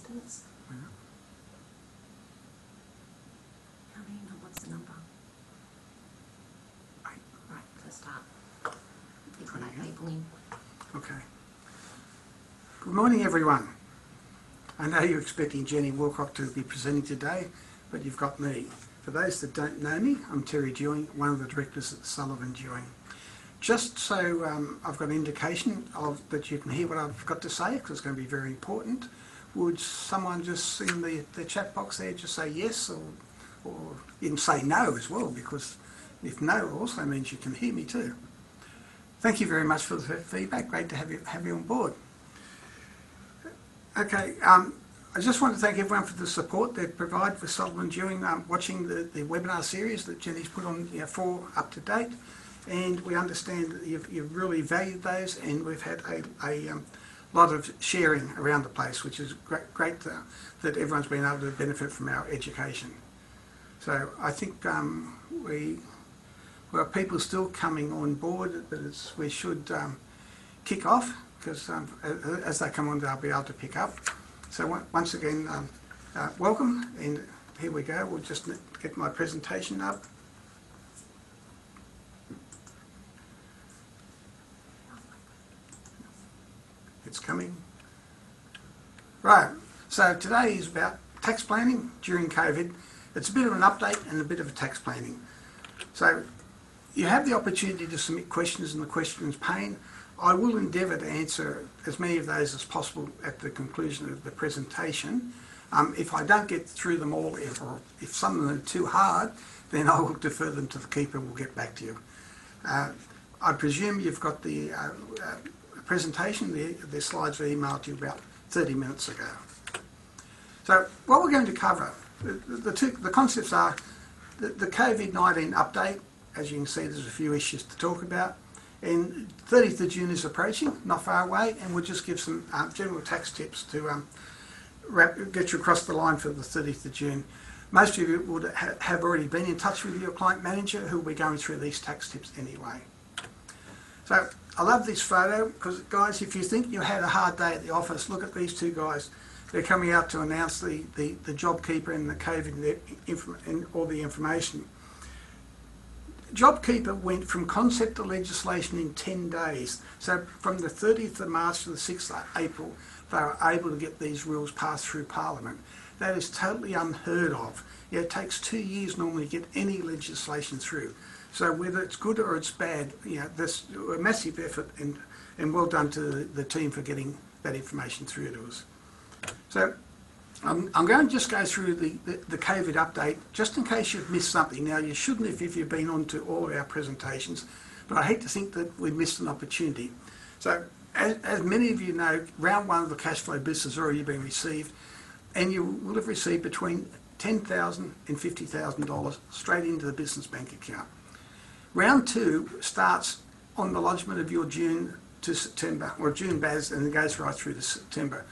attendance. How many, what's the number? Right, for a start. You've got 8 people in. Okay. Good morning, everyone. I know you're expecting Jenny Wilcock to be presenting today, but you've got me. For those that don't know me, I'm Terry Dewing, one of the directors at Sullivan Dewing. Just so I've got an indication of that you can hear what I've got to say, because it's going to be very important, would someone just in the chat box there just say yes, or even say no as well, because if no also means you can hear me too. Thank you very much for the feedback. Great to have you on board. Okay, I just want to thank everyone for the support they provide for Sullivan Dewing, watching the webinar series that Jenny's put on for up to date, and we understand that you've really valued those, and we've had a lot of sharing around the place, which is great that everyone's been able to benefit from our education. So I think well, people still coming on board, but we should kick off, because as they come on they'll be able to pick up. So once again, welcome, and here we go. We'll just get my presentation up. It's coming. Right, so today is about tax planning during COVID. It's a bit of an update and a bit of a tax planning. So you have the opportunity to submit questions in the questions pane. I will endeavour to answer as many of those as possible at the conclusion of the presentation. If I don't get through them all, or if some of them are too hard, then I will defer them to the keeper and we'll get back to you. I presume you've got the presentation. The slides were emailed to you about 30 minutes ago. So what we're going to cover, the concepts are the COVID-19 update. As you can see, there's a few issues to talk about. And 30th of June is approaching, not far away, and we'll just give some general tax tips to get you across the line for the 30th of June. Most of you would have already been in touch with your client manager, who will be going through these tax tips anyway. So I love this photo, because guys, if you think you had a hard day at the office, look at these two guys. They're coming out to announce the JobKeeper and the COVID and all the information. JobKeeper went from concept to legislation in 10 days. So from the 30th of March to the 6th of April, they were able to get these rules passed through Parliament. That is totally unheard of. It takes 2 years normally to get any legislation through. So whether it's good or it's bad, there's a massive effort, and well done to the team for getting that information through to us. So I'm going to just go through the COVID update, just in case you've missed something. Now, you shouldn't if you've been on to all of our presentations, but I hate to think that we missed an opportunity. So, as many of you know, round one of the cash flow boost has already been received, and you will have received between $10,000 and $50,000 straight into the business bank account. Round two starts on the lodgement of your June to September, or June BAS, and it goes right through to September.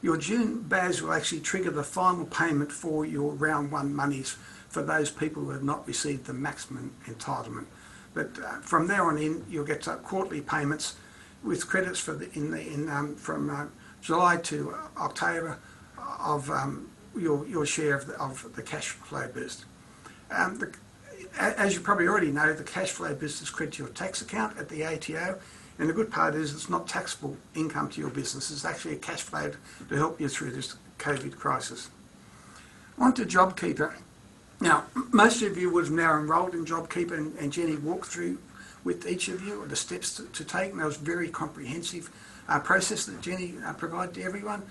Your June BAS will actually trigger the final payment for your round one monies for those people who have not received the maximum entitlement. But from there on in, you'll get quarterly payments with credits for from July to October of your share of the cash flow boost. As you probably already know, the cash flow boost is credited to your tax account at the ATO. And the good part is it's not taxable income to your business. It's actually a cash flow to help you through this COVID crisis. On to JobKeeper. Now, most of you would have now enrolled in JobKeeper, and Jenny walked through with each of you the steps to take, and that was a very comprehensive process that Jenny provided to everyone.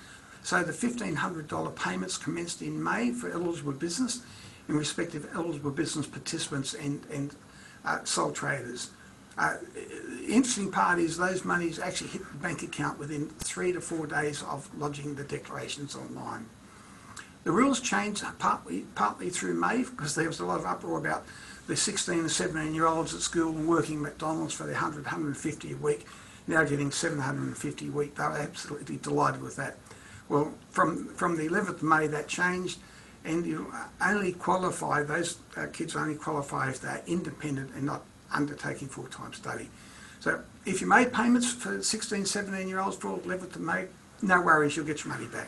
So the $1,500 payments commenced in May for eligible business in respect of eligible business participants and sole traders. The interesting part is those monies actually hit the bank account within 3 to 4 days of lodging the declarations online. The rules changed partly through May, because there was a lot of uproar about the 16 and 17-year-olds at school and working McDonald's for their 150 a week, now getting 750 a week. They were absolutely delighted with that. Well, from the 11th of May that changed, and you only qualify, those kids only qualify if they're independent and not undertaking full-time study. So if you made payments for 16, 17-year-olds for 11th of May, no worries, you'll get your money back.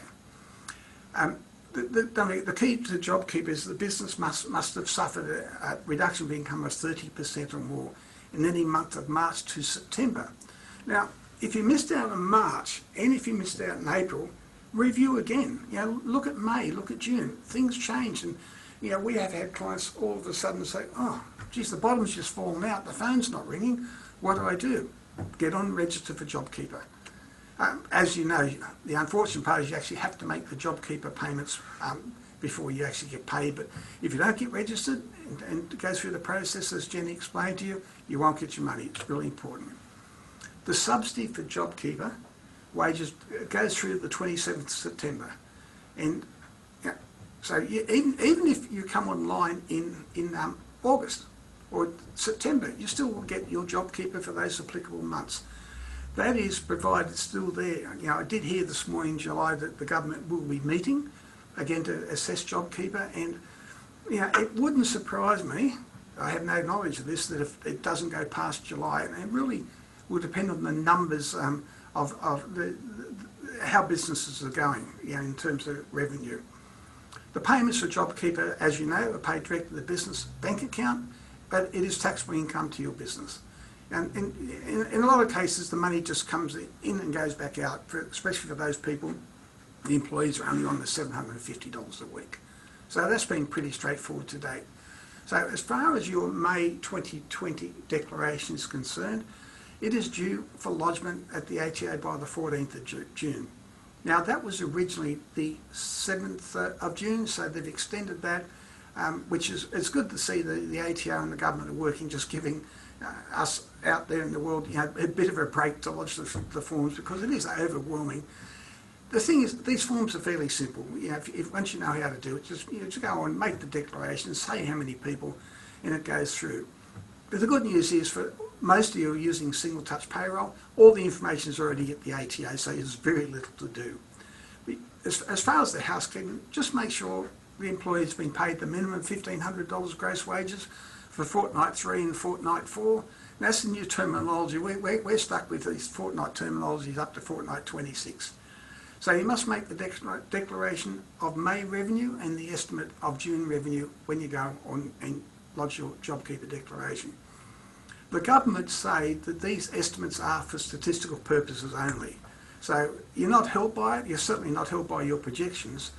The key to JobKeeper is the business must have suffered a reduction of income of 30% or more in any month of March to September. Now, if you missed out in March and if you missed out in April, review again. Look at May, look at June. Things change, and we have had clients all of a sudden say, "Oh, geez, the bottom's just fallen out. The phone's not ringing. What do I do?" Get on, register for JobKeeper. As you know, the unfortunate part is you actually have to make the JobKeeper payments before you actually get paid. But if you don't get registered and go through the process, as Jenny explained to you, you won't get your money. It's really important. The subsidy for JobKeeper wages goes through the 27th of September. And so even if you come online in August or September, you still will get your JobKeeper for those applicable months. That is provided still there. I did hear this morning in July that the government will be meeting again to assess JobKeeper, and it wouldn't surprise me, I have no knowledge of this, that if it doesn't go past July, and it really will depend on the numbers of how businesses are going in terms of revenue. The payments for JobKeeper, as you know, are paid directly to the business bank account, but it is taxable income to your business. And in a lot of cases, the money just comes in and goes back out, especially for those people, the employees are only on the $750 a week. So that's been pretty straightforward to date. So as far as your May 2020 declaration is concerned, it is due for lodgement at the ATO by the 14th of June. Now, that was originally the 7th of June, so they've extended that, which is it's good to see the ATO and the government are working, just giving us out there in the world a bit of a break to lodge the forms, because it is overwhelming. The thing is, these forms are fairly simple. If once you know how to do it, just go on, make the declaration, say how many people, and it goes through. But the good news is, for most of you are using single touch payroll, all the information is already at the ATO, so there's very little to do. As far as the housekeeping, just make sure the employee's been paid the minimum $1,500 gross wages for fortnight 3 and fortnight 4. And that's the new terminology. We're stuck with these fortnight terminologies up to fortnight 26. So you must make the declaration of May revenue and the estimate of June revenue when you go on and lodge your JobKeeper declaration. The government say that these estimates are for statistical purposes only. So you're not held by it, you're certainly not held by your projections.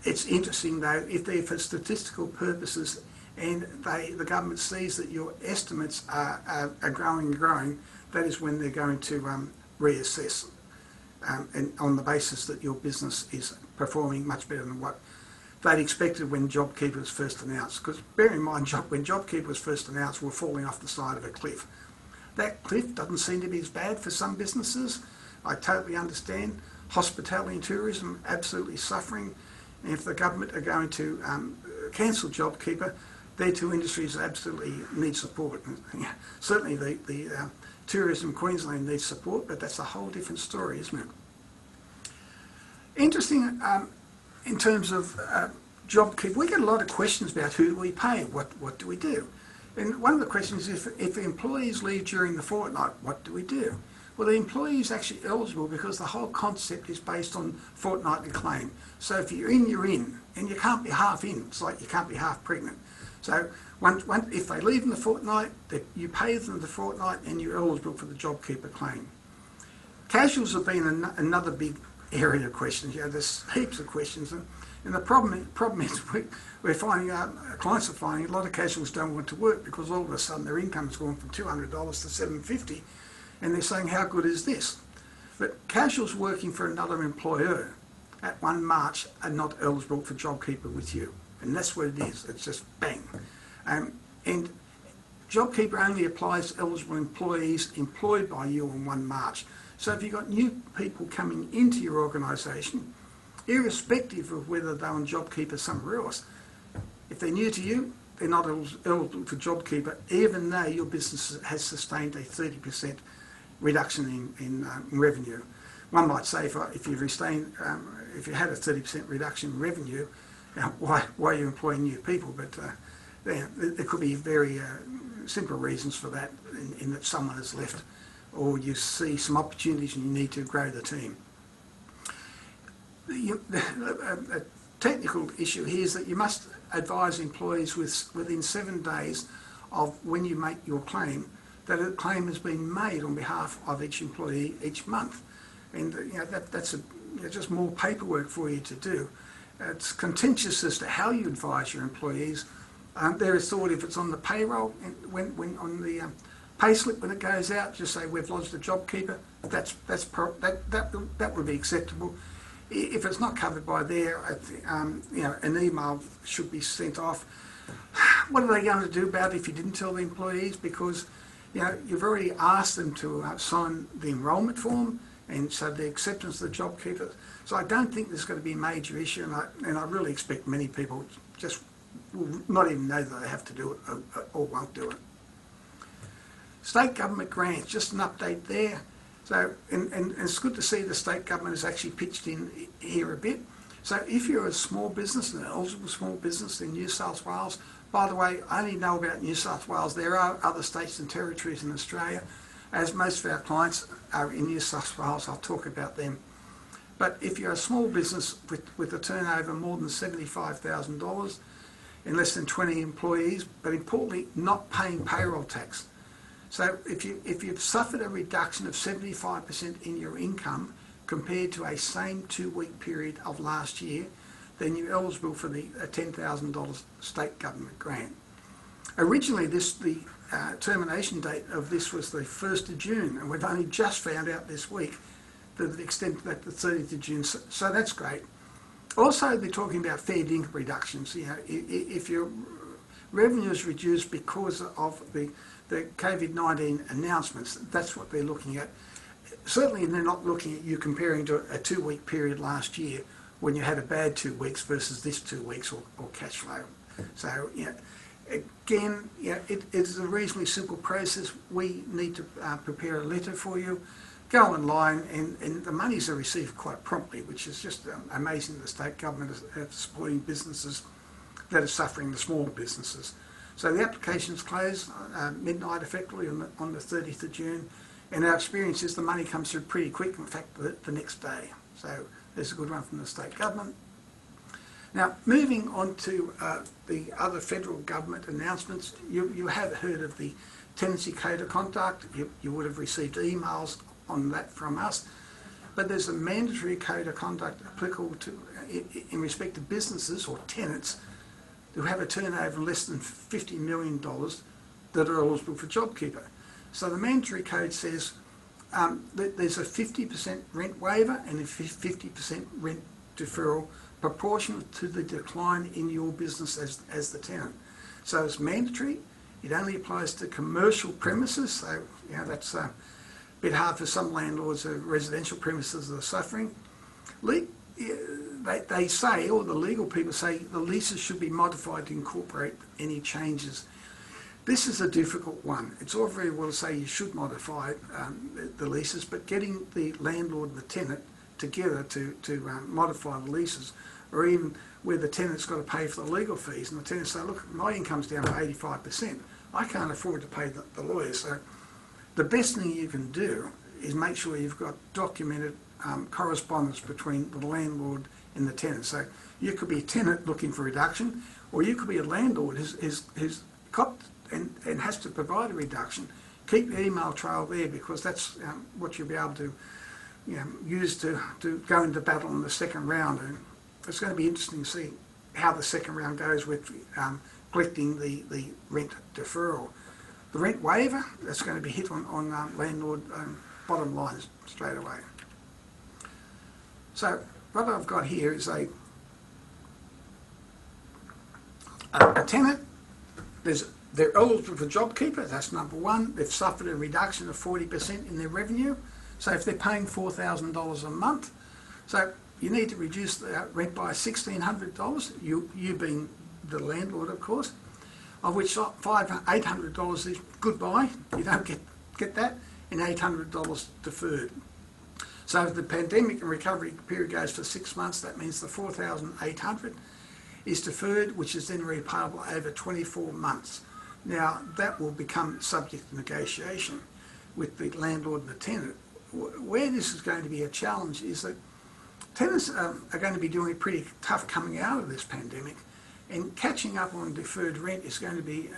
It's interesting though, if they're for statistical purposes and the government sees that your estimates are growing and growing, that is when they're going to reassess and on the basis that your business is performing much better than what they'd expected when JobKeeper was first announced. Because bear in mind, when JobKeeper was first announced, we're falling off the side of a cliff. That cliff doesn't seem to be as bad for some businesses. I totally understand. Hospitality and tourism absolutely suffering. And if the government are going to cancel JobKeeper, their two industries absolutely need support. Certainly the tourism Queensland needs support, but that's a whole different story, isn't it? Interesting, in terms of JobKeeper, we get a lot of questions about who do we pay, what do we do? And one of the questions is, if employees leave during the fortnight, what do we do? Well, the employee is actually eligible because the whole concept is based on fortnightly claim. So if you're in, and you can't be half in. It's like you can't be half pregnant. So if they leave in the fortnight, you pay them the fortnight and you're eligible for the JobKeeper claim. Casuals have been another big area of questions. There's heaps of questions. And the problem is we're finding out, clients are finding a lot of casuals don't want to work because all of a sudden their income has gone from $200 to $750, and they're saying, how good is this? But casuals working for another employer at 1 March are not eligible for JobKeeper with you. And that's what it is. It's just bang. And JobKeeper only applies to eligible employees employed by you on 1 March. So if you've got new people coming into your organisation, irrespective of whether they're on JobKeeper somewhere else, if they're new to you, they're not eligible for JobKeeper, even though your business has sustained a 30% reduction in revenue. One might say, if you had a 30% reduction in revenue, why are you employing new people? But there could be very simple reasons for that, in that someone has left, or you see some opportunities and you need to grow the team. a technical issue here is that you must advise employees within 7 days of when you make your claim that a claim has been made on behalf of each employee each month. And that's just more paperwork for you to do. It's contentious as to how you advise your employees. There is thought if it's on the payroll, and when on the pay slip when it goes out, just say we've lodged a JobKeeper. That would be acceptable. If it's not covered by there, an email should be sent off. What are they going to do about it if you didn't tell the employees? Because you've already asked them to sign the enrolment form, and so the acceptance of the JobKeeper. So I don't think there's going to be a major issue, and I really expect many people just will not even know that they have to do it or won't do it. State government grants, just an update there. So, and it's good to see the state government has actually pitched in here a bit. So if you're a small business, an eligible small business in New South Wales, by the way, I only know about New South Wales. There are other states and territories in Australia. As most of our clients are in New South Wales, I'll talk about them. But if you're a small business with a turnover more than $75,000 and less than 20 employees, but importantly, not paying payroll tax. So if you've suffered a reduction of 75% in your income compared to a same 2-week period of last year, then you're eligible for the $10,000 state government grant. Originally, the termination date of this was the 1st of June, and we've only just found out this week that it extended that to the 30th of June, so that's great. Also, they're talking about fair income reductions. If your revenue is reduced because of the COVID-19 announcements, that's what they're looking at. Certainly, they're not looking at you comparing to a 2-week period last year when you had a bad 2 weeks versus this 2 weeks or cash flow. So, again, it's a reasonably simple process. We need to prepare a letter for you, go online, and the monies are received quite promptly, which is just amazing. The state government is supporting businesses that are suffering, the small businesses. So the applications close midnight effectively on the 30th of June, and our experience is the money comes through pretty quick, in fact the next day. So there's a good one from the state government. Now, moving on to the other federal government announcements, you have heard of the Tenancy Code of Conduct. You would have received emails on that from us, but there's a mandatory code of conduct applicable to in respect to businesses or tenants who have a turnover less than $50 million that are eligible for JobKeeper. So the mandatory code says that there's a 50% rent waiver and a 50% rent deferral proportional to the decline in your business as the tenant. So it's mandatory. It only applies to commercial premises, so that's a bit hard for some landlords of residential premises that are suffering. They say, or the legal people say, the leases should be modified to incorporate any changes. This is a difficult one. It's all very well to say you should modify the leases, but getting the landlord and the tenant together to modify the leases, or even where the tenant's got to pay for the legal fees, and the tenant say, look, my income's down to 85%. I can't afford to pay the lawyers. So the best thing you can do is make sure you've got documented correspondence between the landlord and the tenant. So you could be a tenant looking for a reduction, or you could be a landlord who's copped and has to provide a reduction. Keep the email trail there, because that's what you'll be able to use to go into battle in the second round. And it's going to be interesting to see how the second round goes with collecting the rent deferral. The rent waiver, that's going to be hit on landlord bottom lines straight away. So what I've got here is a tenant. They're eligible for JobKeeper, that's number one. They've suffered a reduction of 40% in their revenue. So if they're paying $4,000 a month, so you need to reduce the rent by $1,600, you being the landlord, of course, of which $800 is goodbye, you don't get that, and $800 deferred. So if the pandemic and recovery period goes for 6 months, that means the $4,800 is deferred, which is then repayable over 24 months. Now, that will become subject to negotiation with the landlord and the tenant. Where this is going to be a challenge is that tenants are going to be doing it pretty tough coming out of this pandemic, and catching up on deferred rent is going to be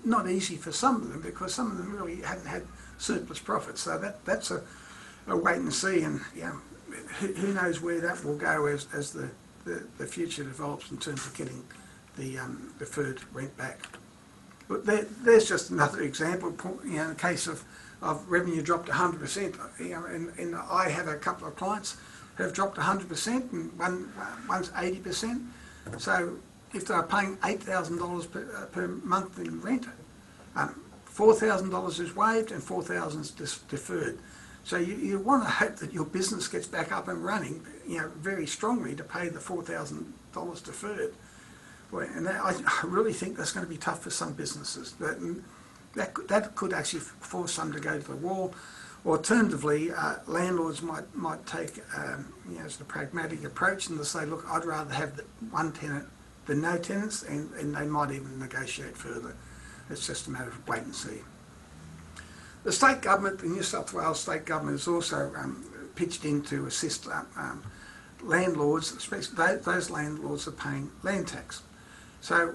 not easy for some of them, because some of them really haven't had surplus profits. So that's a wait and see, and who knows where that will go as the future develops in terms of getting the deferred rent back. But there's just another example, in the case of revenue dropped 100%, and I have a couple of clients who have dropped 100%, and one's 80%. So if they're paying $8,000 per month in rent, $4,000 is waived and $4,000 is deferred. So you want to hope that your business gets back up and running, very strongly to pay the $4,000 deferred. And I really think that's going to be tough for some businesses. That could actually force some to go to the wall. Alternatively, landlords might take as a pragmatic approach, and they'll say, look, I'd rather have one tenant than no tenants, and they might even negotiate further. It's just a matter of wait and see. The state government, the New South Wales state government, has also pitched in to assist landlords, especially those landlords are paying land tax. So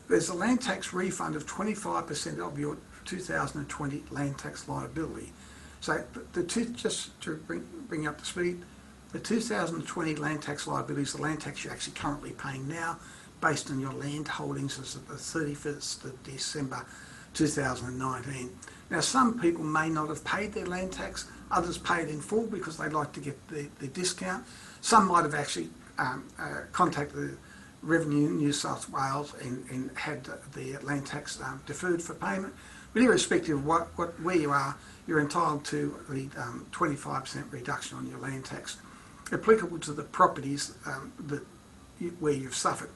there's a land tax refund of 25% of your 2020 land tax liability. So just to bring you up to speed, the 2020 land tax liability is the land tax you're actually currently paying now, based on your land holdings as of the 31st of December 2019. Now, some people may not have paid their land tax, others paid in full because they'd like to get the discount. Some might have actually contacted the Revenue New South Wales and had the land tax deferred for payment. But irrespective of where you are, you're entitled to the 25% reduction on your land tax, applicable to the properties where you've suffered.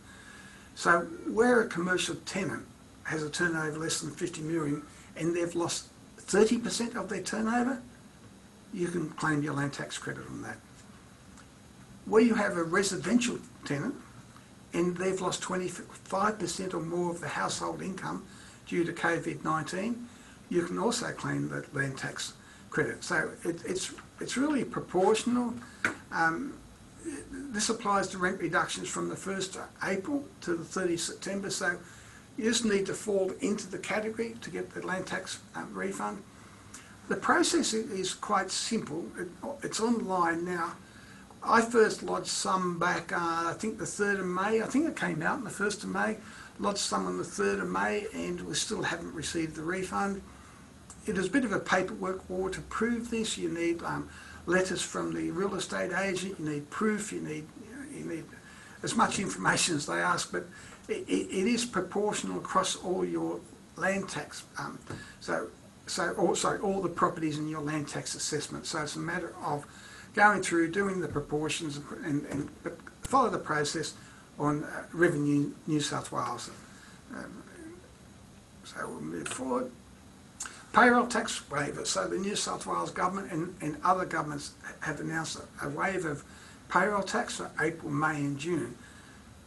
So where a commercial tenant has a turnover less than 50 million and they've lost 30% of their turnover, you can claim your land tax credit on that. Where you have a residential tenant and they've lost 25% or more of the household income due to COVID-19, you can also claim the land tax credit. So it's really proportional. This applies to rent reductions from the 1st of April to the 30th of September. So you just need to fall into the category to get the land tax refund. The process is quite simple. It's online now. I first lodged some back, I think the 3rd of May. I think it came out on the 1st of May. Lodged some on the 3rd of May, and we still haven't received the refund. It is a bit of a paperwork war to prove this. You need letters from the real estate agent. You need proof. You need as much information as they ask. But it is proportional across all your land tax. So also all the properties in your land tax assessment. So it's a matter of going through, doing the proportions, and follow the process on Revenue New South Wales. So we'll move forward. Payroll tax waiver. So the New South Wales government and other governments have announced a waiver of payroll tax for April, May and June.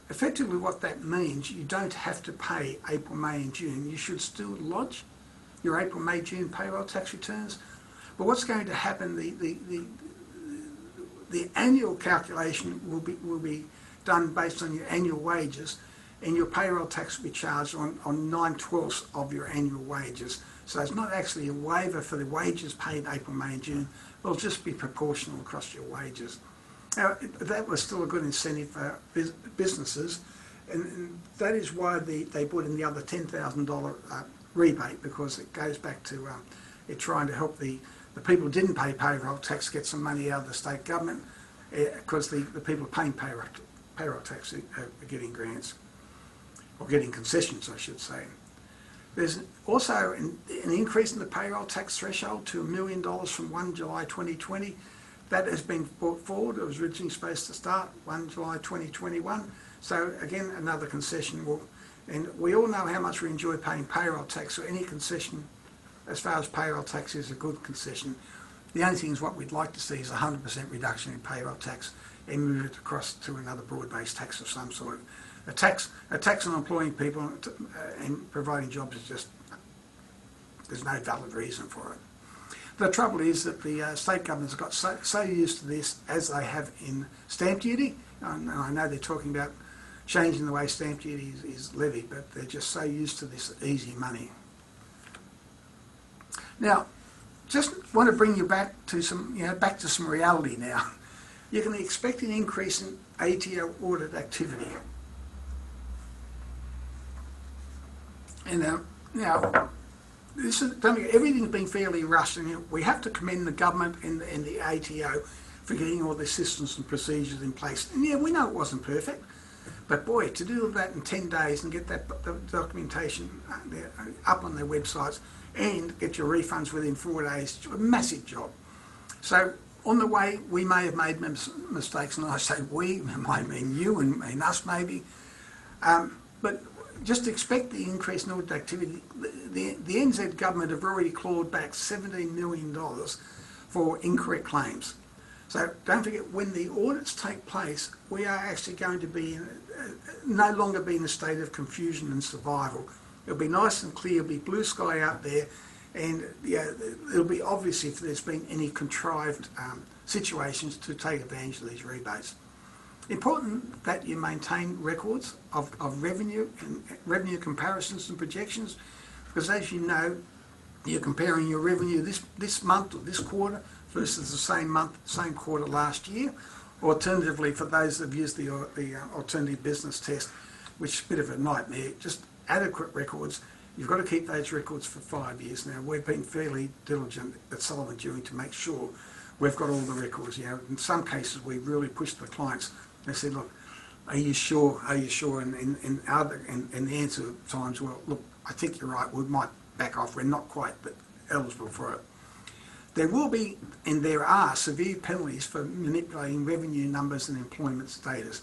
Effectively what that means, you don't have to pay April, May and June. You should still lodge your April, May, June payroll tax returns. But what's going to happen, the annual calculation will be done based on your annual wages, and your payroll tax will be charged on 9/12 of your annual wages. So it's not actually a waiver for the wages paid April, May and June. It'll just be proportional across your wages. Now, that was still a good incentive for businesses, and that is why they put in the other $10,000 rebate, because it goes back to it trying to help the people who didn't pay payroll tax get some money out of the state government, because the people paying payroll tax are getting grants, or getting concessions, I should say. There's also an increase in the payroll tax threshold to $1 million from 1 July 2020. That has been brought forward. It was originally supposed to start 1 July 2021. So again, another concession. And we all know how much we enjoy paying payroll tax, so any concession as far as payroll tax is a good concession. The only thing is what we'd like to see is a 100% reduction in payroll tax and move it across to another broad-based tax of some sort. A tax on employing people and providing jobs is just, there's no valid reason for it. The trouble is that the state governments got so used to this, as they have in stamp duty, and I know they're talking about changing the way stamp duty is levied, but they're just so used to this easy money. Now, just want to bring you back to some reality now. You can expect an increase in ATO audit activity. And now, everything's been fairly rushed, and we have to commend the government and the ATO for getting all the systems and procedures in place. And yeah, we know it wasn't perfect, but boy, to do that in 10 days and get that documentation up on their websites and get your refunds within 4 days, a massive job. So on the way, we may have made mistakes, and I say we, it might mean you and us maybe, but just expect the increase in audit activity. The NZ government have already clawed back $17 million for incorrect claims. So don't forget, when the audits take place, we are actually going to be no longer be in a state of confusion and survival. It'll be nice and clear, it'll be blue sky out there, and it'll be obvious if there's been any contrived situations to take advantage of these rebates. Important that you maintain records of revenue and revenue comparisons and projections, because as you know, you're comparing your revenue this month or this quarter versus the same month, same quarter last year. Alternatively, for those that have used the alternative business test, which is a bit of a nightmare, just adequate records. You've got to keep those records for 5 years now. We've been fairly diligent at Sullivan Dewey to make sure we've got all the records. In some cases, we really pushed the clients. They said, look, are you sure? Are you sure? And the answer at times, well, look, I think you're right. We might back off. We're not quite eligible for it. There will be, and there are, severe penalties for manipulating revenue numbers and employment status.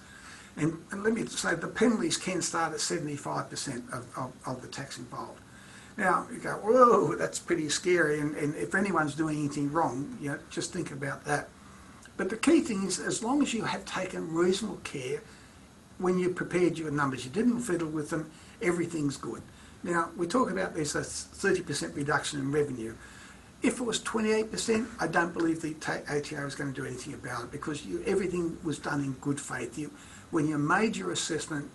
And let me say, the penalties can start at 75% of the tax involved. Now, you go, whoa, that's pretty scary, and if anyone's doing anything wrong, just think about that. But the key thing is, as long as you have taken reasonable care when you prepared your numbers, you didn't fiddle with them, everything's good. Now, we talk about there's a 30% reduction in revenue. If it was 28%, I don't believe the ATO is going to do anything about it, because everything was done in good faith. When you made your assessment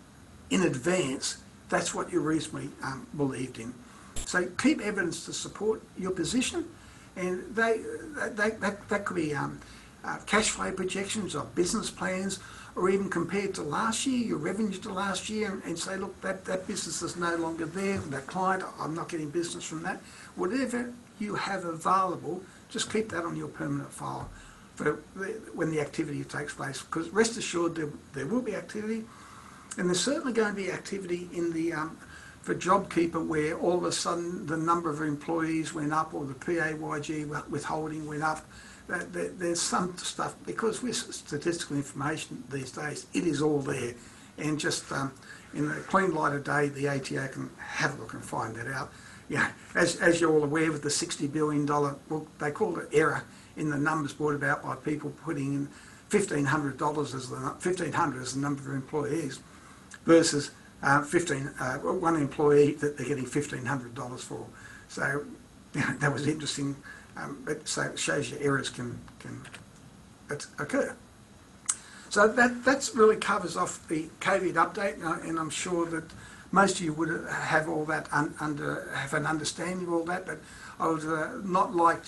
in advance, that's what you reasonably believed in. So keep evidence to support your position, and that could be cash flow projections or business plans, or even compared to last year, your revenue to last year, and say, look, that business is no longer there, that client, I'm not getting business from that. Whatever you have available, just keep that on your permanent file for when the activity takes place, because rest assured there will be activity, and there's certainly going to be activity in the for JobKeeper, where all of a sudden the number of employees went up, or the PAYG withholding went up. There's some stuff, because with statistical information these days, it is all there, and just in the clean light of day, the ATO can have a look and find that out. As you're all aware, with the $60 billion, well, they called it error in the numbers brought about by people putting in $1,500 as the number of employees, versus one employee that they're getting $1,500 for. So that was interesting. So it shows you errors can occur. So that really covers off the COVID update, and I'm sure that most of you would have all that have an understanding of all that, but I would not like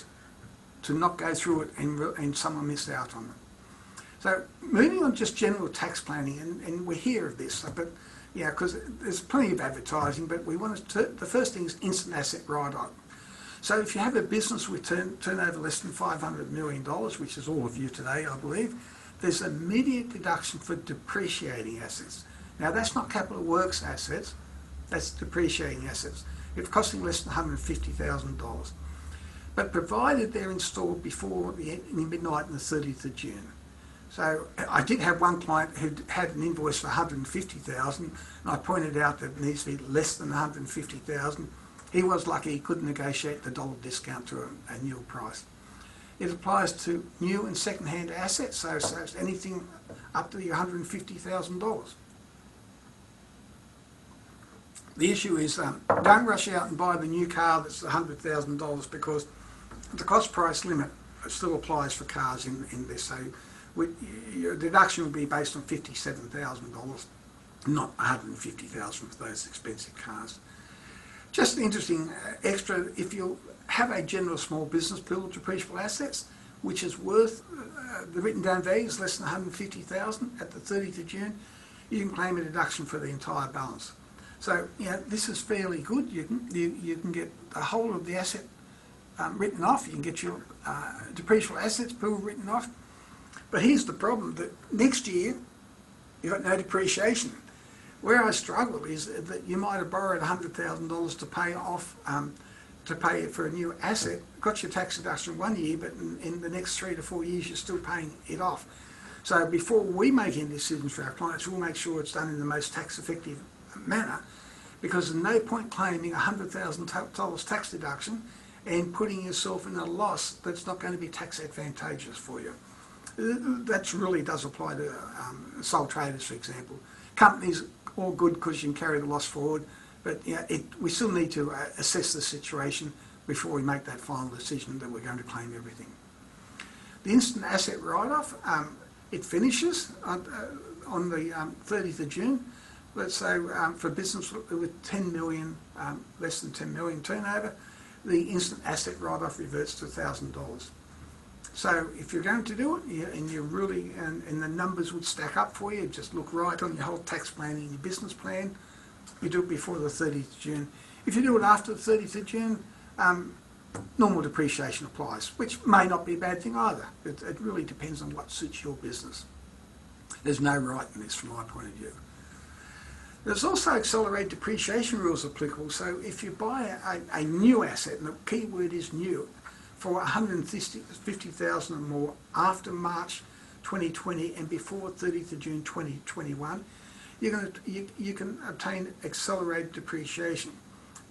to not go through it and someone miss out on it. So moving on, just general tax planning, and we hear of this, but because there's plenty of advertising, but we want to. The first thing is instant asset write-off. So if you have a business with turnover less than $500 million, which is all of you today, I believe, there's immediate deduction for depreciating assets. Now, that's not capital works assets, that's depreciating assets. It's costing less than $150,000. But provided they're installed before midnight on the 30th of June. So I did have one client who had an invoice for $150,000, and I pointed out that it needs to be less than $150,000. He was lucky he couldn't negotiate the dollar discount to a new price. It applies to new and second-hand assets, so it's anything up to the $150,000. The issue is don't rush out and buy the new car that's $100,000, because The cost price limit still applies for cars in this, so your deduction will be based on $57,000, not $150,000 for those expensive cars. Just interesting extra, if you have a general small business pool of depreciable assets, which is worth, the written down value is less than $150,000 at the 30th of June, you can claim a deduction for the entire balance. So, this is fairly good. You can get the whole of the asset written off. You can get your depreciable assets pool written off. But here's the problem, that next year you've got no depreciation. Where I struggle is that you might have borrowed $100,000 to pay off, to pay for a new asset, got your tax deduction 1 year, but in the next 3 to 4 years you're still paying it off. So before we make any decisions for our clients, we'll make sure it's done in the most tax effective manner, because there's no point claiming $100,000 tax deduction and putting yourself in a loss that's not going to be tax advantageous for you. That really does apply to sole traders, for example. Companies, all good because you can carry the loss forward, but we still need to assess the situation before we make that final decision that we're going to claim everything. The instant asset write-off, it finishes on the 30th of June. Let's say for business with 10 million, less than 10 million turnover, the instant asset write-off reverts to $1,000. So if you're going to do it, and you really, and the numbers would stack up for you, just look right on your whole tax planning, your business plan, you do it before the 30th of June. If you do it after the 30th of June, normal depreciation applies, which may not be a bad thing either. It really depends on what suits your business. There's no right in this from my point of view. There's also accelerated depreciation rules applicable, so if you buy a new asset, and the key word is new, for $150,000 or more after March 2020 and before 30th of June 2021, you can obtain accelerated depreciation.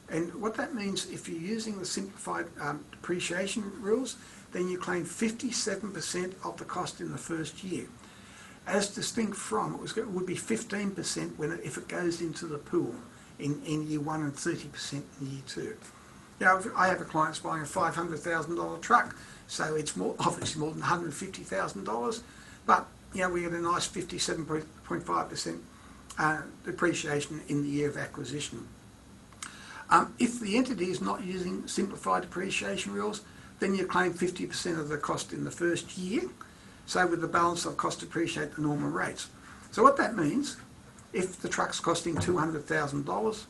And what that means, if you're using the simplified depreciation rules, then you claim 57% of the cost in the first year. As distinct from, it would be 15% if it goes into the pool in year 1 and 30% in year 2. Now, I have a client that's buying a $500,000 truck, so it's obviously more than $150,000, but we get a nice 57.5% depreciation in the year of acquisition. If the entity is not using simplified depreciation rules, then you claim 50% of the cost in the first year, so with the balance of cost depreciate the normal rates. So what that means, if the truck's costing $200,000,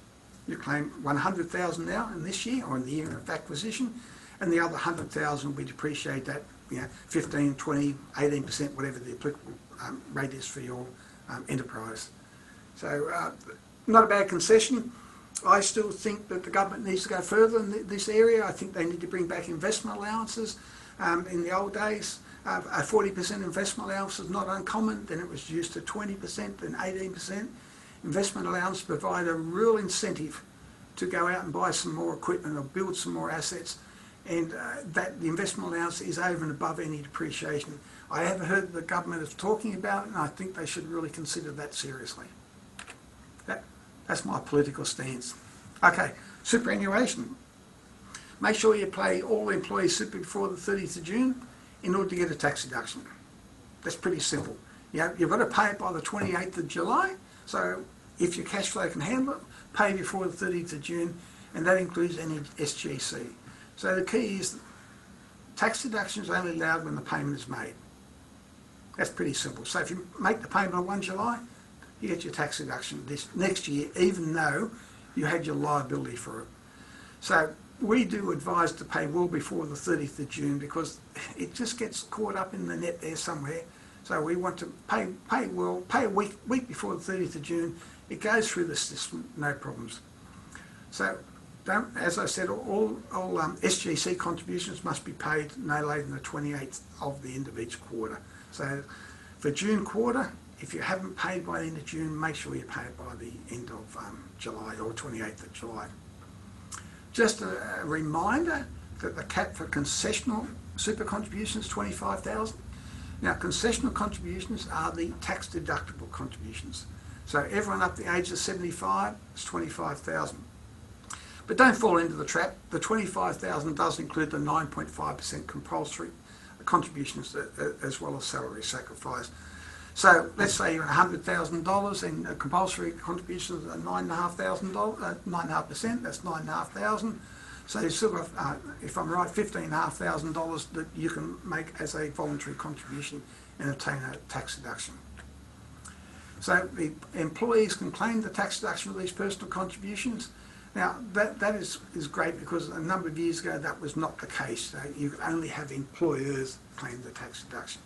you claim $100,000 now in this year or in the year of acquisition, and the other $100,000 will be depreciated at 15, 20, 18%, whatever the applicable rate is for your enterprise. So not a bad concession. I still think that the government needs to go further in this area. I think they need to bring back investment allowances. In the old days, a 40% investment allowance was not uncommon, then it was reduced to 20%, then 18%. Investment allowance provide a real incentive to go out and buy some more equipment or build some more assets, and that the investment allowance is over and above any depreciation. I have heard the government is talking about it, and I think they should really consider that seriously. That's my political stance. Okay, superannuation. Make sure you pay all employees super before the 30th of June in order to get a tax deduction. That's pretty simple. You've got to pay it by the 28th of July, so if your cash flow can handle it, pay before the 30th of June, and that includes any SGC. So the key is tax deduction is only allowed when the payment is made. That's pretty simple. So if you make the payment on 1 July, you get your tax deduction this next year, even though you had your liability for it. So we do advise to pay well before the 30th of June because it just gets caught up in the net there somewhere. So we want to pay well, pay a week before the 30th of June. It goes through the system, no problems. So as I said, all SGC contributions must be paid no later than the 28th of the end of each quarter. So for June quarter, if you haven't paid by the end of June, make sure you pay it by the end of July or 28th of July. Just a reminder that the cap for concessional super contributions is $25,000. Now, concessional contributions are the tax deductible contributions. So everyone up to the age of 75 is $25,000. But don't fall into the trap. The $25,000 does include the 9.5% compulsory contributions as well as salary sacrifice. So let's say you're $100,000 and compulsory contributions are $9,500, 9.5%, that's $9,500. So you've still got, if I'm right, $15,500 that you can make as a voluntary contribution and obtain a tax deduction. So the employees can claim the tax deduction for these personal contributions. Now that is great, because a number of years ago that was not the case. So you could only have employers claim the tax deduction.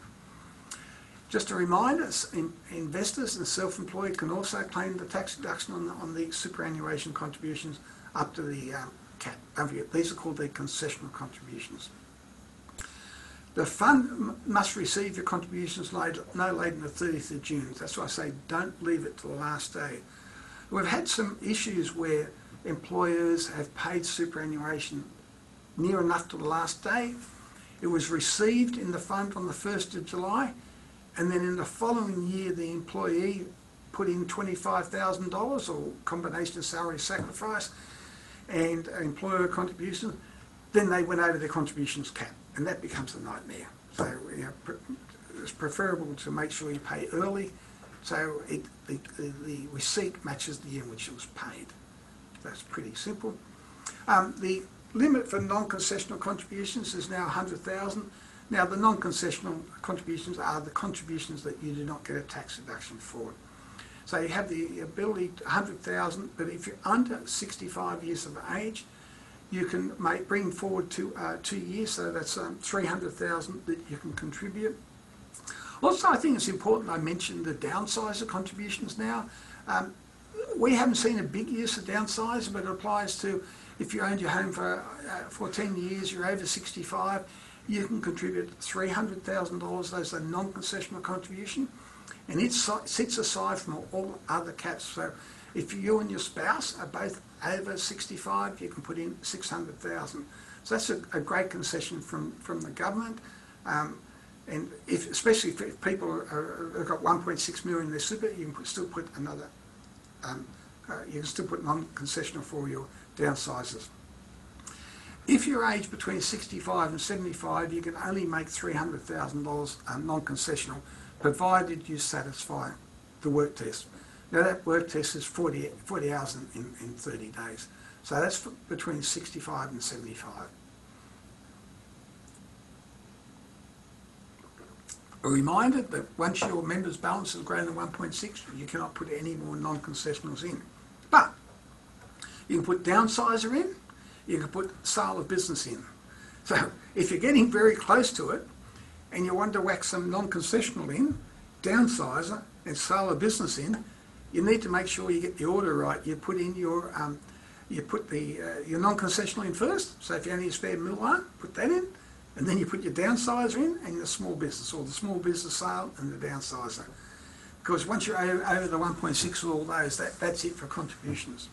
Just a reminder, investors and self-employed can also claim the tax deduction on the superannuation contributions up to the cap. Don't forget, these are called the concessional contributions. The fund must receive your contributions no later than the 30th of June. That's why I say don't leave it to the last day. We've had some issues where employers have paid superannuation near enough to the last day. It was received in the fund on the 1st of July, and then in the following year the employee put in $25,000 or combination of salary sacrifice and employer contributions. Then they went over their contributions cap, and that becomes a nightmare. So it's preferable to make sure you pay early, so the receipt matches the year in which it was paid. That's pretty simple. The limit for non-concessional contributions is now $100,000. Now the non-concessional contributions are the contributions that you do not get a tax deduction for. So you have the ability to $100,000, but if you're under 65 years of age, you can bring forward 2 years, so that's $300,000 that you can contribute. Also, I think it's important I mention the downsizer contributions now. We haven't seen a big use of downsizer, but it applies to if you owned your home for 10 years, you're over 65, you can contribute $300,000. Those are non-concessional contribution, and it sits aside from all other caps. So if you and your spouse are both over 65, you can put in $600,000. So that's a great concession from the government. And especially if people have got 1.6 million in their super, you can still put another. You can still put non-concessional for your downsizers. If you're aged between 65 and 75, you can only make $300,000 non-concessional, provided you satisfy the work test. Now that work test is 40 hours in 30 days. So that's between 65 and 75. A reminder that once your member's balance is greater than 1.6, you cannot put any more non-concessionals in. But you can put downsizer in, you can put sale of business in. So if you're getting very close to it and you want to whack some non-concessional in, downsizer and sale of business in, you need to make sure you get the order right. You put in your your non-concessional in first. So if you only have spare $1 put that in. And then you put your downsizer in and your small business, or the small business sale and the downsizer. Because once you're over the 1.6 with all those, that's it for contributions.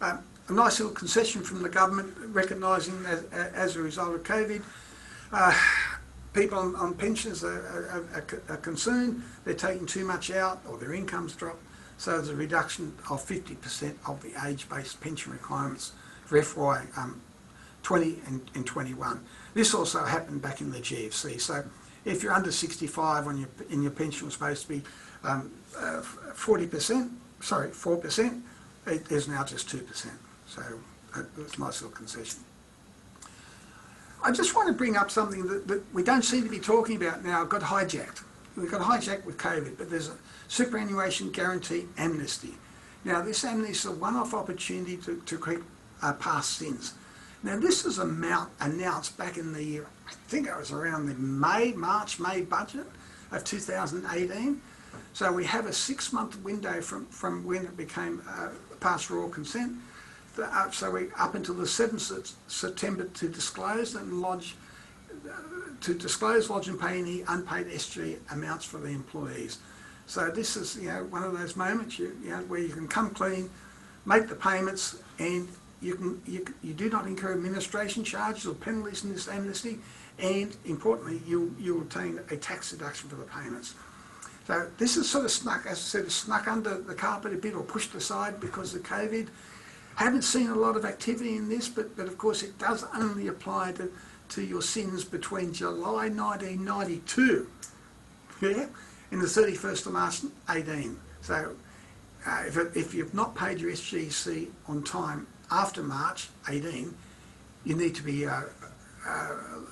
A nice little concession from the government, recognising that as a result of COVID, people on pensions are concerned they're taking too much out or their income's dropped. So there's a reduction of 50% of the age-based pension requirements for FY 20 and 21. This also happened back in the GFC. So if you're under 65 and your pension was supposed to be 4%, it is now just 2%. So it's a nice little concession. I just want to bring up something that we don't seem to be talking about now. Got hijacked. We got hijacked with COVID, but there's a superannuation guarantee amnesty. Now this amnesty is a one-off opportunity to correct past sins. Now this is announced back in the year, I think it was around the March-May budget of 2018. So we have a 6-month window from when it became past royal consent. So we up until the 7th of September to disclose and lodge, lodge and pay any unpaid SG amounts for the employees. So this is one of those moments where you can come clean, make the payments, and you do not incur administration charges or penalties in this amnesty, and importantly, you obtain a tax deduction for the payments. So this is sort of snuck, as I said, snuck under the carpet a bit or pushed aside because of COVID. Haven't seen a lot of activity in this, but of course it does only apply to your sins between July 1992, yeah, and the 31st of March 18. So if you've not paid your SGC on time after March 18, you need to be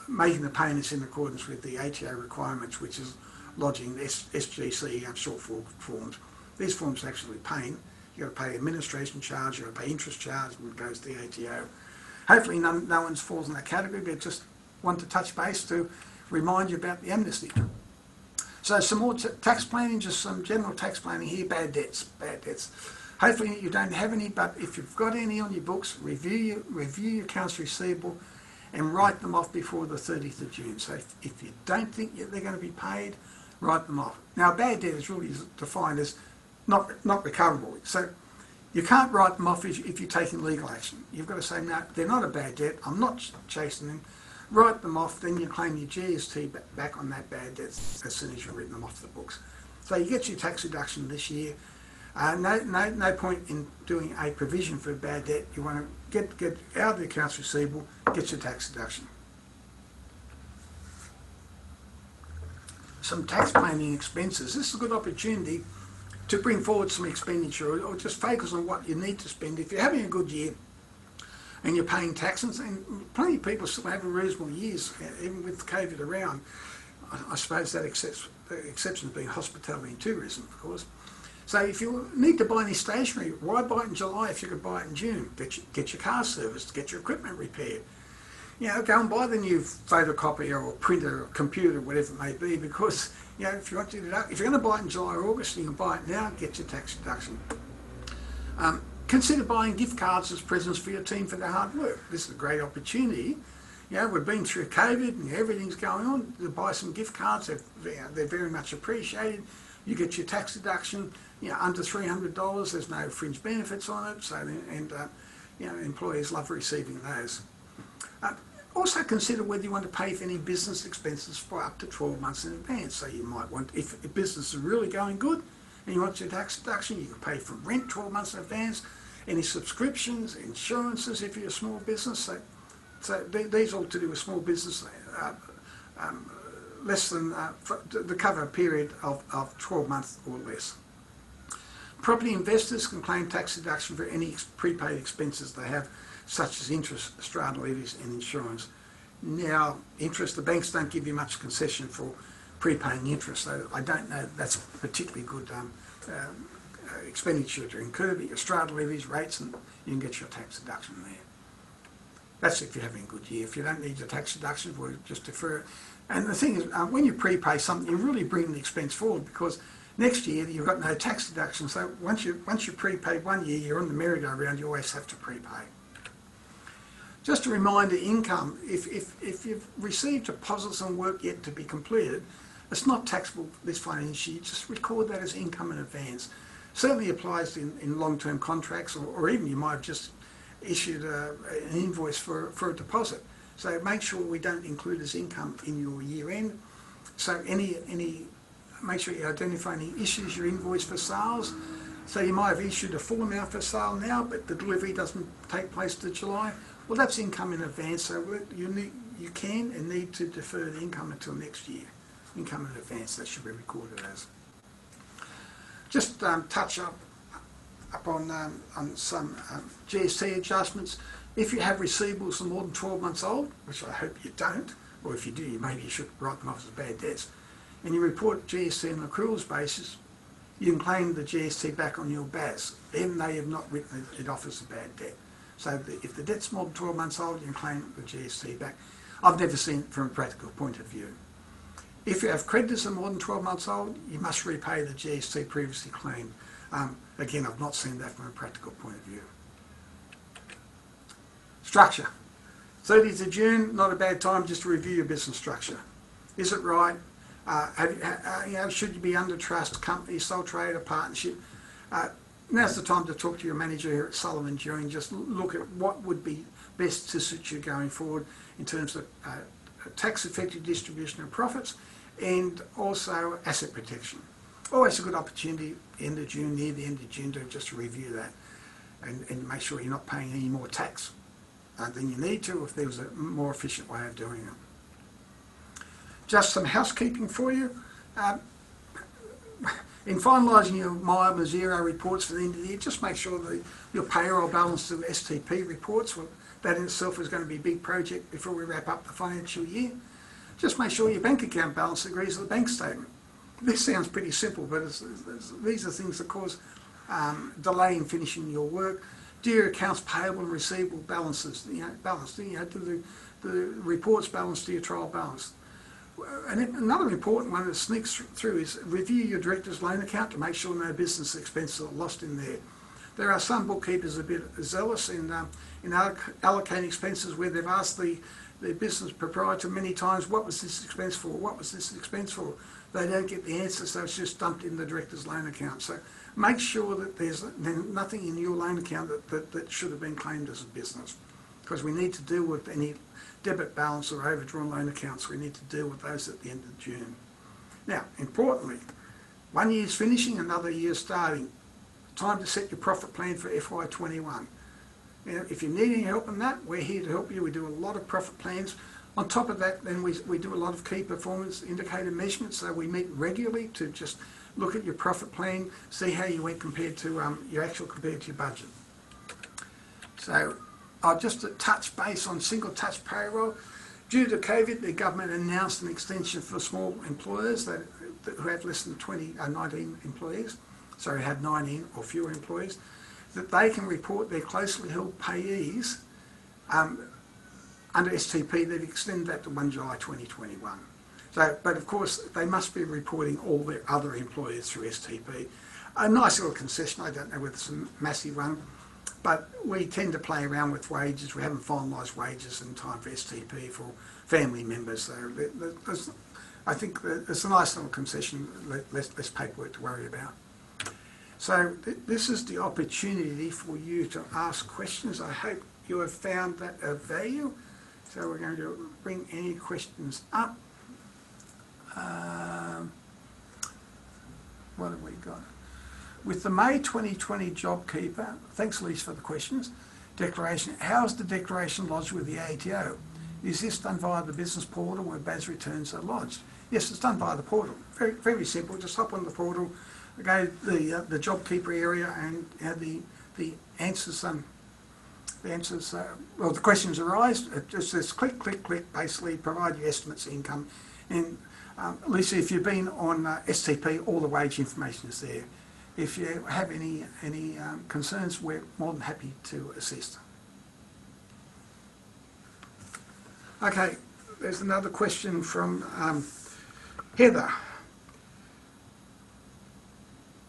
making the payments in accordance with the ATO requirements, which is lodging SGC short forms. These forms are actually paying. You've got to pay administration charge, you've got to pay interest charge when it goes to the ATO. Hopefully no one falls in that category, but just want to touch base to remind you about the amnesty. So some more tax planning, just some general tax planning here. Bad debts. Hopefully you don't have any, but if you've got any on your books, review your accounts receivable and write them off before the 30th of June. So if you don't think they're going to be paid, write them off. Now, bad debt is really defined as not recoverable. So you can't write them off if you're taking legal action. You've got to say, no, they're not a bad debt, I'm not chasing them. Write them off, then you claim your GST back on that bad debt as soon as you've written them off the books. So you get your tax reduction this year. No point in doing a provision for bad debt. You want to get out of the accounts receivable, get your tax deduction. Some tax planning expenses. This is a good opportunity to bring forward some expenditure or just focus on what you need to spend. If you're having a good year and you're paying taxes, and plenty of people still have reasonable years, even with COVID around. I suppose that exception being hospitality and tourism, of course. So if you need to buy any stationery, why buy it in July if you could buy it in June? Get your car serviced, get your equipment repaired. You know, go and buy the new photocopier or printer or computer, whatever it may be, because, you know, if you want to deduct, if you're going to buy it in July or August, you can buy it now, get your tax deduction. Consider buying gift cards as presents for your team for their hard work. This is a great opportunity. You know, we've been through COVID and everything's going on. To buy some gift cards, they're very much appreciated. You get your tax deduction, you know, under $300. There's no fringe benefits on it, so you know, employees love receiving those. Also consider whether you want to pay for any business expenses for up to 12 months in advance. So you might want, if business is really going good and you want your tax deduction, you can pay for rent 12 months in advance, any subscriptions, insurances if you're a small business. So these all to do with small business, less than the cover period of 12 months or less. Property investors can claim tax deduction for any prepaid expenses they have, such as interest, strata levies and insurance. Now, interest, the banks don't give you much concession for prepaying interest, so I don't know that's a particularly good expenditure to incur, but your strata levies, rates, and you can get your tax deduction there. That's if you're having a good year. If you don't need your tax deduction, we'll just defer it. And the thing is, when you prepay something, you're really bringing the expense forward, because next year you've got no tax deduction. So once you prepaid 1 year, you're on the merry-go-round, you always have to prepay. Just a reminder, income, if you've received deposits on work yet to be completed, it's not taxable this financial year. Just record that as income in advance. Certainly applies in long-term contracts, or even you might have just issued an invoice for a deposit. So make sure we don't include as income in your year end. So make sure you identify any issues your invoice for sales. So you might have issued a full amount for sale now, but the delivery doesn't take place till July. Well, that's income in advance, so you can and need to defer the income until next year. Income in advance, that should be recorded as. Just touch up on some GST adjustments. If you have receivables that are more than 12 months old, which I hope you don't, or if you do, maybe you should write them off as bad debts, and you report GST on an accruals basis, you can claim the GST back on your BAS, even though you've not written it off as a bad debt. So if the debt's more than 12 months old, you can claim the GST back. I've never seen it from a practical point of view. If you have creditors that are more than 12 months old, you must repay the GST previously claimed. Again, I've not seen that from a practical point of view. Structure. 30th of June, not a bad time just to review your business structure. Is it right? Should you be under trust, company, sole trader, partnership? Now's the time to talk to your manager here at Sullivan during, just look at what would be best to suit you going forward in terms of tax-effective distribution of profits and also asset protection. Always a good opportunity, end of June, near the end of June, to just review that. and make sure you're not paying any more tax than you need to if there was a more efficient way of doing it. Just some housekeeping for you. In finalising your mild and zero reports for the end of the year, just make sure that your payroll balance to STP reports, well, that in itself is going to be a big project before we wrap up the financial year. Just make sure your bank account balance agrees with the bank statement. This sounds pretty simple, but these are things that cause delay in finishing your work. Do your accounts payable and receivable balances, balanced? Do the reports balance to your trial balance? And another important one that sneaks through is review your director's loan account to make sure no business expenses are lost in there. There are some bookkeepers a bit zealous in allocating expenses where they've asked the business proprietor many times, what was this expense for? What was this expense for? They don't get the answer, so it's just dumped in the director's loan account. So make sure that there's nothing in your loan account that should have been claimed as a business, because we need to deal with any debit balance or overdrawn loan accounts. We need to deal with those at the end of June. Now, importantly, 1 year's finishing, another year's starting. Time to set your profit plan for FY21. If you need any help in that, we're here to help you. We do a lot of profit plans. On top of that, then we do a lot of key performance indicator measurements, so we meet regularly to just look at your profit plan, see how you went compared to compared to your budget. So I'll just touch base on single touch payroll. Due to COVID, the government announced an extension for small employers who have less than 19 employees, sorry, have 19 or fewer employees, that they can report their closely held payees under STP. They've extended that to 1 July 2021. So, but of course, they must be reporting all their other employers through STP. A nice little concession, I don't know whether it's a massive one, but we tend to play around with wages. We haven't finalised wages in time for STP for family members. So I think it's a nice little concession, less paperwork to worry about. So this is the opportunity for you to ask questions. I hope you have found that of value. So we're going to bring any questions up. What have we got? With the May 2020 JobKeeper, thanks Lise for the questions, declaration, how is the declaration lodged with the ATO? Is this done via the business portal where BAS returns are lodged? Yes, it's done via the portal. Very, very simple. Just hop on the portal, go to the JobKeeper area, and the answers. Well, the questions arise. It just says click, click, click. Basically, provide your estimates of income. And Lisa, if you've been on STP, all the wage information is there. If you have any concerns, we're more than happy to assist. Okay, there's another question from Heather.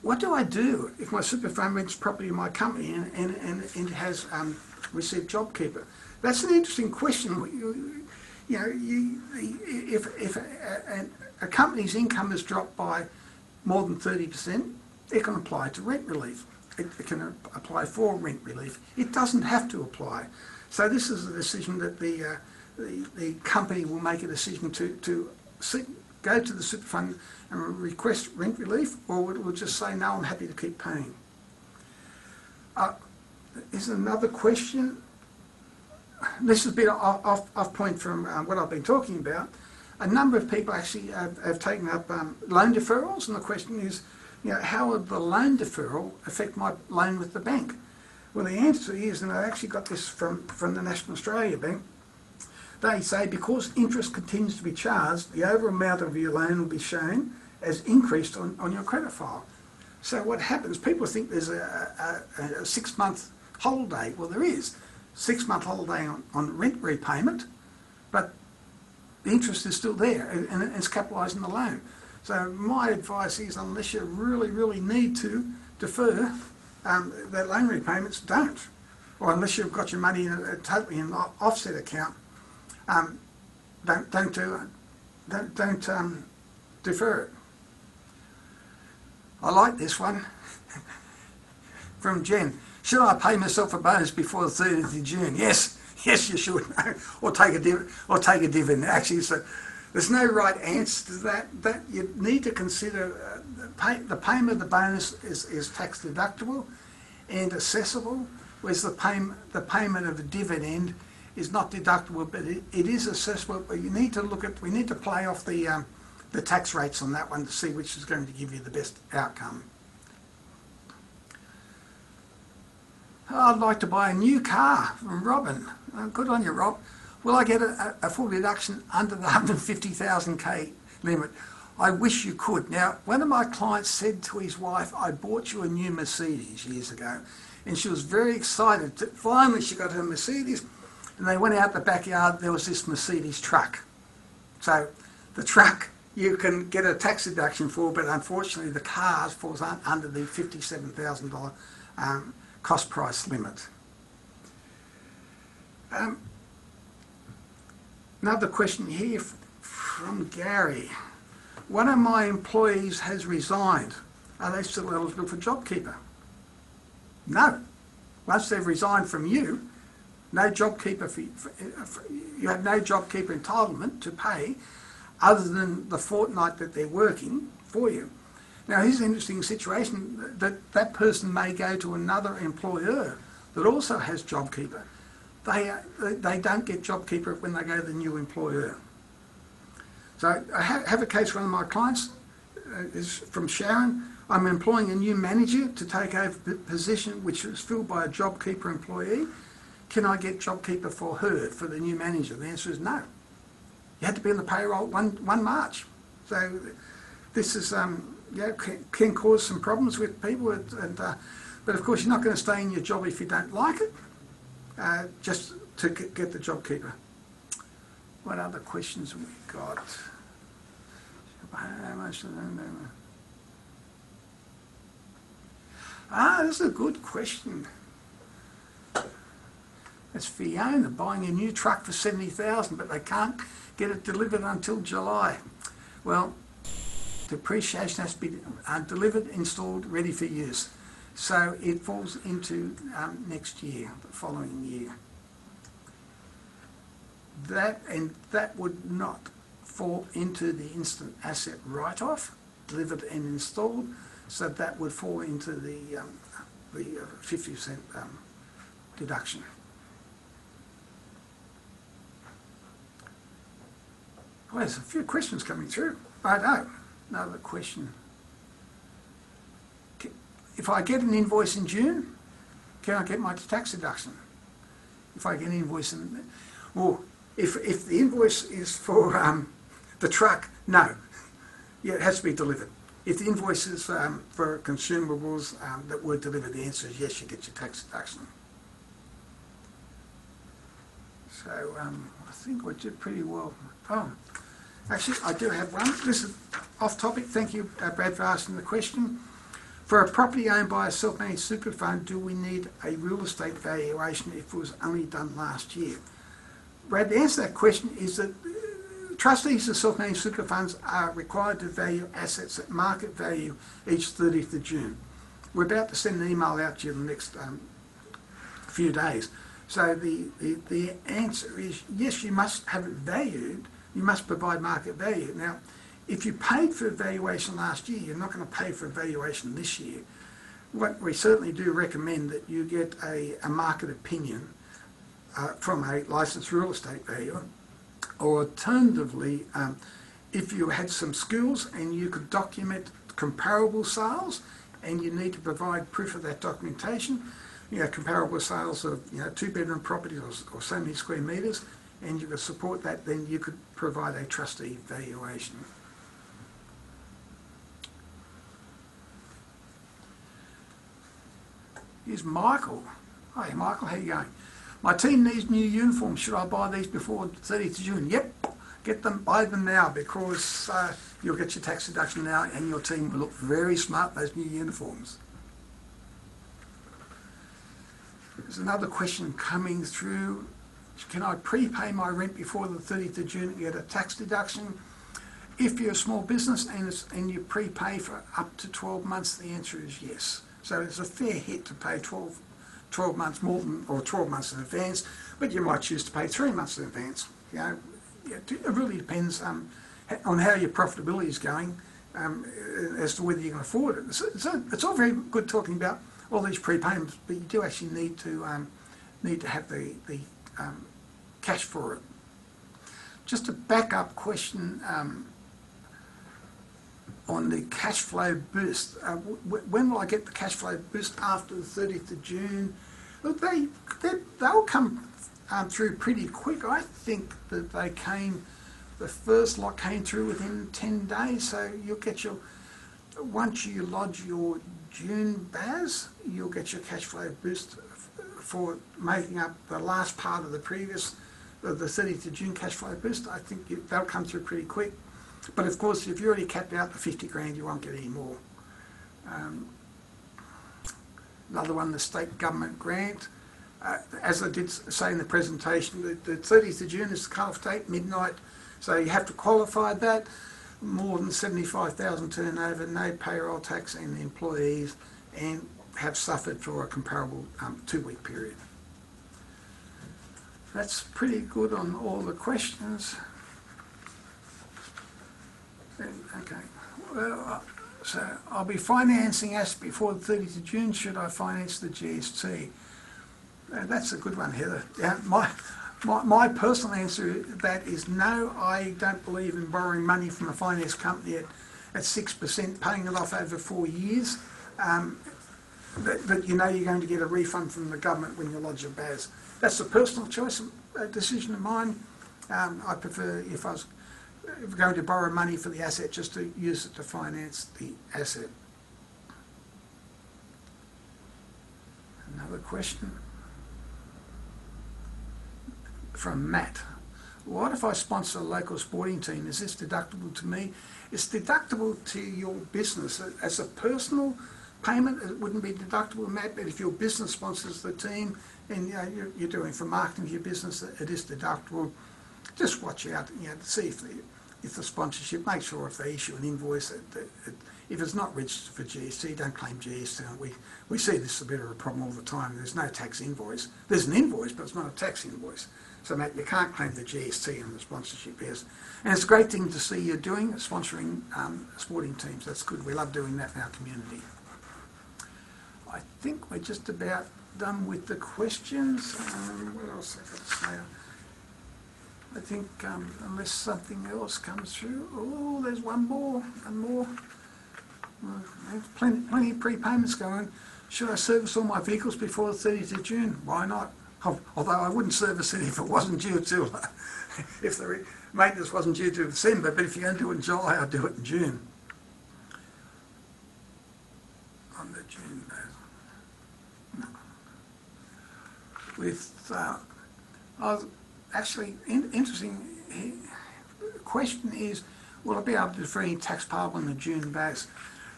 What do I do if my super fund rents property in my company and has received JobKeeper? That's an interesting question. If a company's income is dropped by more than 30%, it can apply to rent relief. It can apply for rent relief. It doesn't have to apply. So this is a decision that the company will make a decision to go to the super fund and request rent relief, or it will just say, no, I'm happy to keep paying. Is another question? This is a bit off point from what I've been talking about. A number of people actually have taken up loan deferrals, and the question is, how would the loan deferral affect my loan with the bank? Well, the answer is, and I actually got this from the National Australia Bank, they say because interest continues to be charged, the overall amount of your loan will be shown as increased on your credit file. So what happens, people think there's a 6-month holiday. Well, there is. 6-month holiday on rent repayment, but the interest is still there and it's capitalising the loan. So my advice is, unless you really, really need to defer that loan repayments, don't. Or unless you've got your money totally in an offset account, don't defer it. I like this one from Jen. Should I pay myself a bonus before the 30th of June? Yes, you should. Or take a dividend. Actually, so there's no right answer to that. That you need to consider the payment of the bonus is tax deductible. and assessable, whereas the payment of a dividend is not deductible, but it is assessable. But we need to play off the tax rates on that one to see which is going to give you the best outcome. I'd like to buy a new car from Robin. Good on you, Rob. Will I get a full deduction under the 150,000K limit? I wish you could. Now, one of my clients said to his wife, I bought you a new Mercedes years ago. And she was very excited. Finally, she got her Mercedes, and they went out the backyard. There was this Mercedes truck. So the truck you can get a tax deduction for, but unfortunately the car falls under the $57,000 cost price limit. Another question here from Gary. One of my employees has resigned. Are they still eligible for JobKeeper? No. Once they've resigned from you, no JobKeeper you have no JobKeeper entitlement to pay other than the fortnight that they're working for you. Now, here's an interesting situation that person may go to another employer that also has JobKeeper. They don't get JobKeeper when they go to the new employer. So I have a case, one of my clients is from Sharon. I'm employing a new manager to take over a position which was filled by a JobKeeper employee. Can I get JobKeeper for her, for the new manager? The answer is no. You had to be on the payroll 1 March. So this is, can cause some problems with people. But of course, you're not going to stay in your job if you don't like it, just to get the JobKeeper. What other questions have we got? This is a good question. It's Fiona buying a new truck for $70,000, but they can't get it delivered until July. Well, depreciation has to be delivered, installed, ready for use. So it falls into next year, the following year. That would not fall into the instant asset write-off, delivered and installed. So that would fall into the 50% deduction. Well, there's a few questions coming through. Another question. If I get an invoice in June, can I get my tax deduction? If I get an invoice if the invoice is for the truck, no. Yeah, it has to be delivered. If the invoice is for consumables that were delivered, the answer is yes, you get your tax deduction. So I think we did pretty well. Oh, actually, I do have one. This is off topic. Thank you, Brad, for asking the question. For a property owned by a self-managed super fund, do we need a real estate valuation if it was only done last year? Brad, the answer to that question is that trustees of self-managed super funds are required to value assets at market value each 30th of June. We're about to send an email out to you in the next few days. So the answer is yes, you must have it valued. You must provide market value. Now, if you paid for a valuation last year, you're not going to pay for a valuation this year. What we certainly do recommend that you get a market opinion from a licensed real estate valuer, or alternatively, if you had some skills and you could document comparable sales and you need to provide proof of that documentation, comparable sales of 2-bedroom properties or so many square metres, and you could support that, then you could provide a trustee valuation. Here's Michael. Hi Michael, how you going? My team needs new uniforms. Should I buy these before 30th of June? Yep, get them, buy them now, because you'll get your tax deduction now and your team will look very smart, those new uniforms. There's another question coming through. Can I prepay my rent before the 30th of June and get a tax deduction? If you're a small business and you prepay for up to 12 months, the answer is yes. So it's a fair hit to pay 12 months more than, or 12 months in advance, but you might choose to pay 3 months in advance. It really depends on how your profitability is going as to whether you can afford it. So it's all very good talking about all these prepayments, but you do actually need to have the cash for it. Just a backup question on the cash flow boost. When will I get the cash flow boost after the 30th of June? Look, they'll come through pretty quick. I think that the first lot came through within 10 days, so you'll get once you lodge your June BAS, you'll get your cash flow boost for making up the last part of the 30th of June cash flow boost. I think they'll come through pretty quick. But of course, if you already capped out the 50 grand, you won't get any more. Another one, the state government grant. As I did say in the presentation, the 30th of June is the cut-off date, midnight. So you have to qualify that. More than 75,000 turnover, no payroll tax and employees, and have suffered for a comparable 2-week period. That's pretty good on all the questions. Okay. Well, so I'll be financing us before the 30th of June. Should I finance the GST? That's a good one, Heather. Yeah, my personal answer to that is no. I don't believe in borrowing money from a finance company at 6%, paying it off over 4 years. But you know you're going to get a refund from the government when you lodge your BAS. That's a personal choice, a decision of mine. I prefer, if I was going to borrow money for the asset, just to use it to finance the asset. Another question from Matt. What if I sponsor a local sporting team? Is this deductible to me? It's deductible to your business. As a personal payment, it wouldn't be deductible, Matt, but if your business sponsors the team and you're doing for marketing for your business, it is deductible. Just watch out, to see if the sponsorship, make sure if they issue an invoice, if it's not registered for GST, don't claim GST. We see this is a bit of a problem all the time. There's no tax invoice. There's an invoice, but it's not a tax invoice. So, Matt, you can't claim the GST on the sponsorship, yes. And it's a great thing to see you're doing, sponsoring sporting teams. That's good. We love doing that in our community. I think we're just about done with the questions. What else I got to say? I think unless something else comes through. Oh, there's one more. There's plenty of prepayments going. Should I service all my vehicles before the 30th of June? Why not? Although I wouldn't service it if it wasn't due to, if the maintenance wasn't due to December, but if you're going to do it in July, I'll do it in June. On the June, no. With, actually, interesting question is, will I be able to defer any tax payable on the June BAS?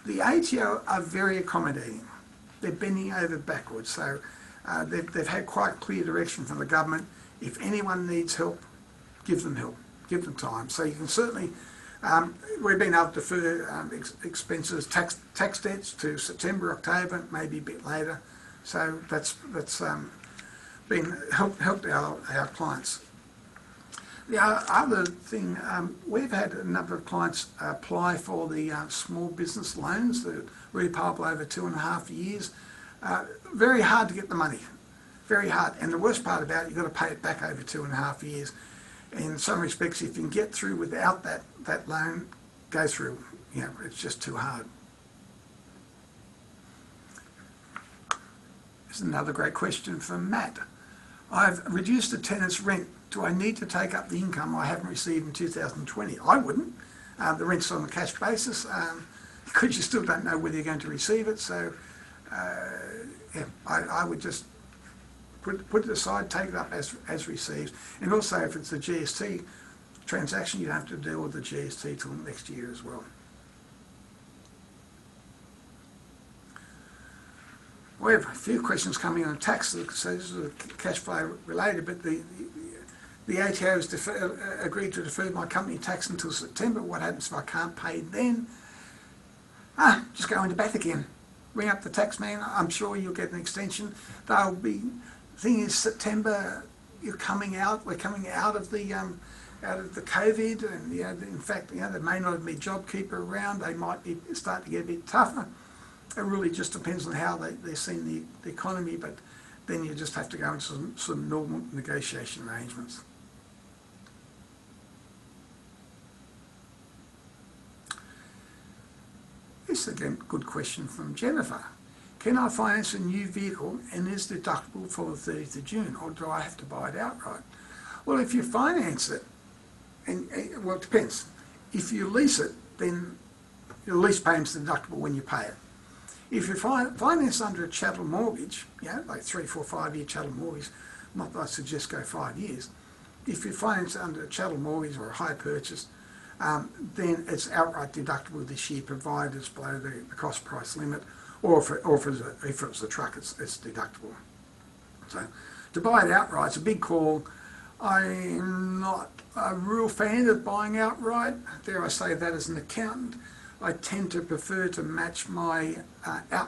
The ATO are very accommodating. They're bending over backwards, so they've had quite clear direction from the government. If anyone needs help, give them help, give them time. So you can certainly, we've been able to defer expenses, tax debts to September, October, maybe a bit later. So that's been helped our clients. The other thing, we've had a number of clients apply for the small business loans that are repayable over 2.5 years. Very hard to get the money, very hard. And the worst part about it, you've got to pay it back over 2.5 years. In some respects, if you can get through without that loan, go through. It's just too hard. Here's another great question from Matt. I've reduced the tenant's rent. Do I need to take up the income I haven't received in 2020? I wouldn't. The rent's on a cash basis because you still don't know whether you're going to receive it. So, I would just put it aside, take it up as received. And also, if it's a GST transaction, you don't have to deal with the GST till next year as well. We have a few questions coming on tax, so this is cash flow related, but the ATO has agreed to defer my company tax until September. What happens if I can't pay then? Just go into bat again. Ring up the tax man. I'm sure you'll get an extension. They'll be. Thing is, September, you're coming out. We're coming out of the COVID, and in fact, there may not be JobKeeper around. They might be starting to get a bit tougher. It really just depends on how they're seeing the economy, but then you just have to go into some normal negotiation arrangements. This is again a good question from Jennifer. Can I finance a new vehicle and is deductible for the 30th of June, or do I have to buy it outright? Well, if you finance it, well, it depends. If you lease it, then your lease payment's deductible when you pay it. If you finance under a chattel mortgage, like 3, 4, 5 year chattel mortgage, not that I suggest go 5 years. If you finance under a chattel mortgage or a hire purchase, then it's outright deductible this year, provided it's below the cost price limit, or if it's a truck, it's deductible. So to buy it outright, it's a big call. I'm not a real fan of buying outright. Dare I say that as an accountant. I tend to prefer to match my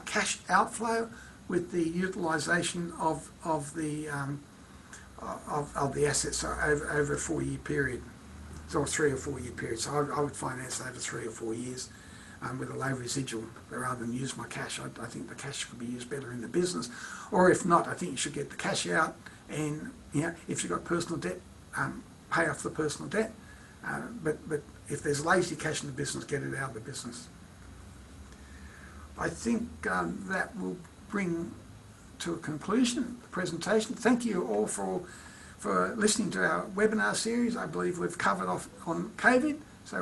cash outflow with the utilisation of the assets over a 4 year period, so a 3 or 4 year period. So I would finance over 3 or 4 years with a low residual rather than use my cash. I think the cash could be used better in the business, or if not, I think you should get the cash out, and if you've got personal debt, pay off the personal debt. But if there's lazy cash in the business, get it out of the business. I think that will bring to a conclusion the presentation. Thank you all for listening to our webinar series. I believe we've covered off on COVID, so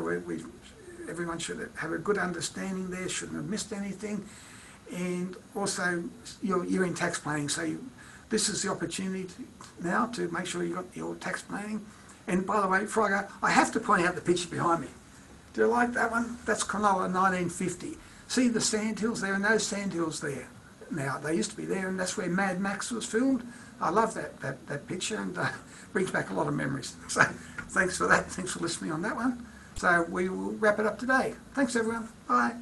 everyone should have a good understanding there, shouldn't have missed anything. And also, you're in tax planning, so this is the opportunity now to make sure you've got your tax planning. And by the way, before I go, I have to point out the picture behind me. Do you like that one? That's Cronulla 1950. See the sandhills? There are no sandhills there now. They used to be there, and that's where Mad Max was filmed. I love that picture, and brings back a lot of memories. So thanks for that. Thanks for listening on that one. So we will wrap it up today. Thanks, everyone. Bye.